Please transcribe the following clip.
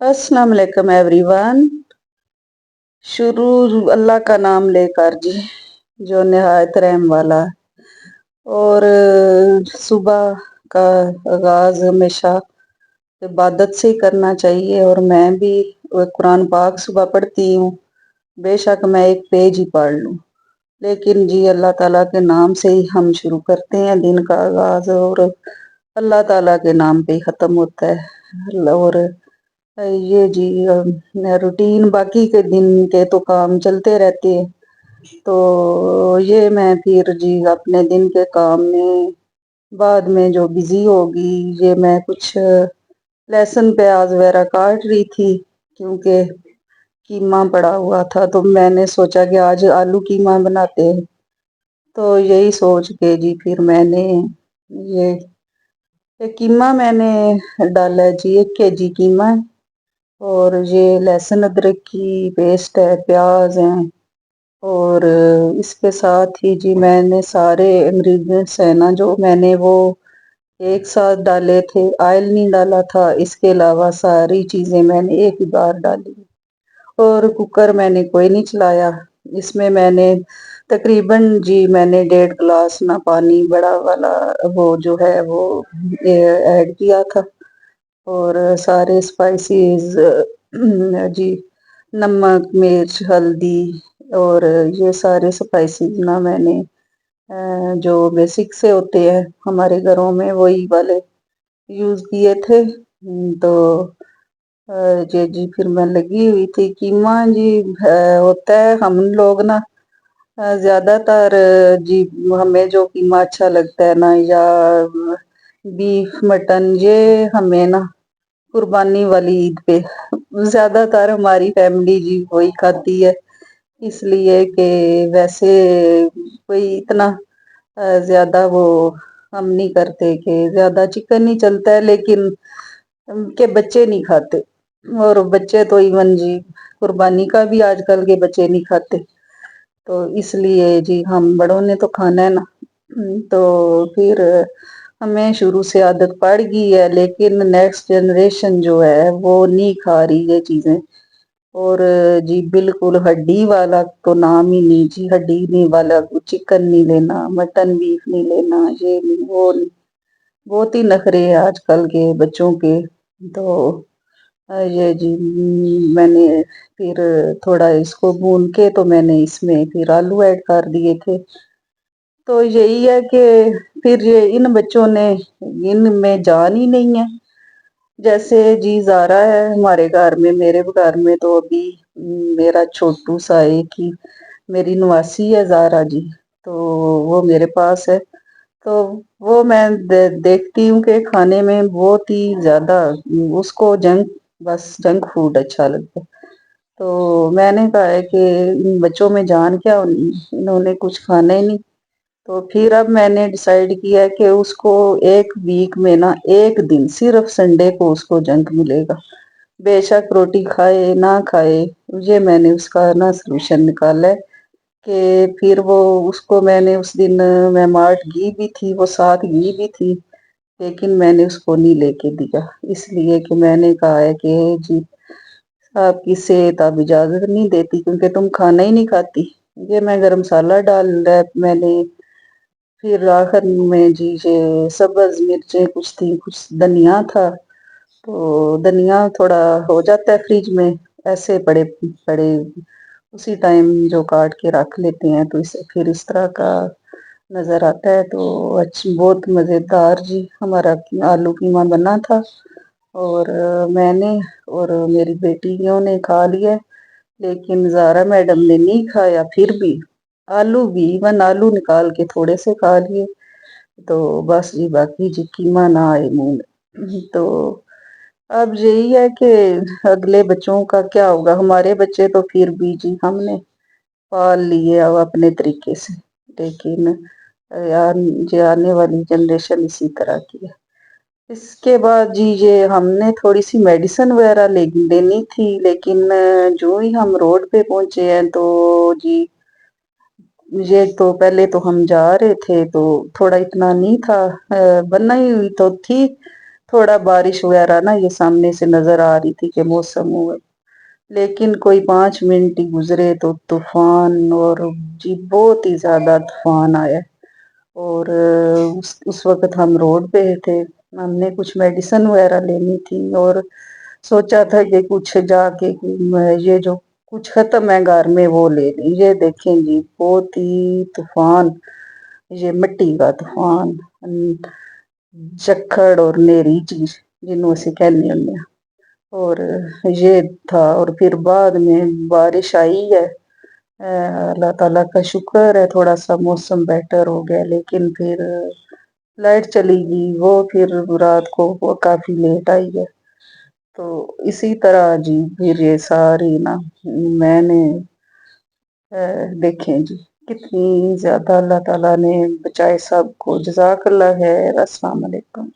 अस्सलाम वालेकुम एवरीवन। शुरू अल्लाह का नाम लेकर जी, जो निहायत रहम वाला। और सुबह का आगाज हमेशा इबादत से ही करना चाहिए। और मैं भी कुरान पाक सुबह पढ़ती हूँ, बेशक मैं एक पेज ही पढ़ लूँ, लेकिन जी अल्लाह ताला के नाम से ही हम शुरू करते हैं दिन का आगाज, और अल्लाह ताला के नाम पे ही खत्म होता है। और ये जी रूटीन बाकी के दिन के तो काम चलते रहते हैं, तो ये मैं फिर जी अपने दिन के काम में बाद में जो बिजी होगी, ये मैं कुछ लहसुन प्याज वगैरह काट रही थी, क्योंकि कीमा पड़ा हुआ था तो मैंने सोचा कि आज आलू कीमा बनाते हैं। तो यही सोच के जी फिर मैंने ये कीमा मैंने डाला है जी, 1 केजी कीमा है। और ये लहसुन अदरक की पेस्ट है, प्याज है, और इसके साथ ही जी मैंने सारे इंग्रेडिएंट्स है ना, जो मैंने वो एक साथ डाले थे, ऑयल नहीं डाला था। इसके अलावा सारी चीजें मैंने एक ही बार डाली। और कुकर मैंने कोई नहीं चलाया। इसमें मैंने तकरीबन जी मैंने 1.5 गिलास ना पानी बड़ा वाला वो जो है वो ऐड किया था। और सारे स्पाइसेस जी, नमक मिर्च हल्दी, और ये सारे स्पाइसेस ना मैंने जो बेसिक से होते हैं हमारे घरों में वही वाले यूज किए थे। तो ये जी फिर मैं लगी हुई थी। कीमा जी होता है, हम लोग ना ज्यादातर जी हमें जो कीमा अच्छा लगता है ना, या बीफ मटन, ये हमें ना कुर्बानी वाली ईद पे ज्यादातर हमारी फैमिली जी वही खाती है। इसलिए कि वैसे कोई इतना ज्यादा वो हम नहीं करते, कि ज्यादा चिकन नहीं चलता है, लेकिन के बच्चे नहीं खाते। और बच्चे तो इवन जी कुर्बानी का भी आजकल के बच्चे नहीं खाते, तो इसलिए जी हम बड़ों ने तो खाना है ना। तो फिर हमें शुरू से आदत पड़ गई है, लेकिन नेक्स्ट जनरेशन जो है वो नहीं खा रही ये चीजें। और जी बिल्कुल हड्डी वाला तो नाम ही नहीं जी, हड्डी नहीं वाला चिकन नहीं लेना, मटन बीफ नहीं लेना, ये नहीं वो नहीं। बहुत ही नखरे हैं आजकल के बच्चों के। तो ये जी मैंने फिर थोड़ा इसको भून के तो मैंने इसमें फिर आलू ऐड कर दिए थे। तो यही है कि फिर ये इन बच्चों ने, इनमें जान ही नहीं है। जैसे जी ज़ारा है हमारे घर में, मेरे घर में तो अभी मेरा छोटू सा एक ही मेरी नवासी है ज़ारा जी, तो वो मेरे पास है। तो वो मैं देखती हूँ कि खाने में बहुत ही ज्यादा उसको जंक, बस जंक फूड अच्छा लगता है। तो मैंने कहा है कि इन बच्चों में जान क्या, इन्होंने कुछ खाना ही नहीं। तो फिर अब मैंने डिसाइड किया है कि उसको एक वीक में ना एक दिन सिर्फ संडे को उसको जंक मिलेगा, बेशक रोटी खाए ना खाए। ये मैंने उसका ना सोल्यूशन निकाला है कि फिर वो उसको मैंने उस दिन मैं मार्ट गई भी थी, वो साथ गई भी थी, लेकिन मैंने उसको नहीं लेके दिया, इसलिए कि मैंने कहा है कि जी आपकी सेहत अब इजाजत नहीं देती, क्योंकि तुम खाना ही नहीं खाती। ये मैं गरम मसाला डाल रहा मैंने, फिर आखिर में जी ये सब्ज मिर्चें कुछ थी, कुछ धनिया था। तो धनिया थोड़ा हो जाता है फ्रिज में ऐसे पड़े पड़े, उसी टाइम जो काट के रख लेते हैं, तो इसे फिर इस तरह का नजर आता है। तो अच्छी बहुत मजेदार जी हमारा आलू कीमा बना था। और मैंने और मेरी बेटियों ने खा लिया, लेकिन ज़ारा मैडम ने नहीं खाया। फिर भी आलू भी इवन आलू निकाल के थोड़े से खा लिए, तो बस जी बाकी जी कीमा ना आए मुंह में। तो अब यही है कि अगले बच्चों का क्या होगा। हमारे बच्चे तो फिर भी जी हमने पाल लिए अब अपने तरीके से, लेकिन यार ये आने वाली जनरेशन इसी तरह की है। इसके बाद जी ये हमने थोड़ी सी मेडिसिन वगैरह लेनी थी, लेकिन जो ही हम रोड पे पहुंचे हैं तो जी ये तो पहले तो हम जा रहे थे तो थोड़ा इतना नहीं था, बना ही हुई तो थी, تھوڑا بارش وغیرہ نا یہ سامنے سے نظر آ رہی تھی کہ موسم ہوئے، لیکن کوئی 5 منٹ ہی گزرے تو طوفان، اور جی بہت ہی زیادہ طوفان آیا۔ اور اس وقت ہم روڈ پہ تھے، ہم نے کچھ میڈیسن وغیرہ لینی تھی، اور سوچا تھا کہ کچھ جا کے یہ جو کچھ ختم ہے گھر میں وہ لے لیں۔ یہ دیکھیں جی بہت ہی طوفان، یہ مٹی کا طوفان، جکھڑ اور نیری چیز جنوں سے کہنے ہونے ہیں۔ اور یہ تھا، اور پھر بعد میں بارش آئی ہے۔ اللہ تعالیٰ کا شکر ہے تھوڑا سا موسم بیٹر ہو گیا، لیکن پھر لائٹ چلی گئی، وہ پھر رات کو وہ کافی لیٹ آئی ہے۔ تو اسی طرح جی پھر یہ ساری نا میں نے دیکھیں جی کتنی زیادہ اللہ تعالیٰ نے بچائے سب کو، جزاک اللہ خیر، السلام علیکم۔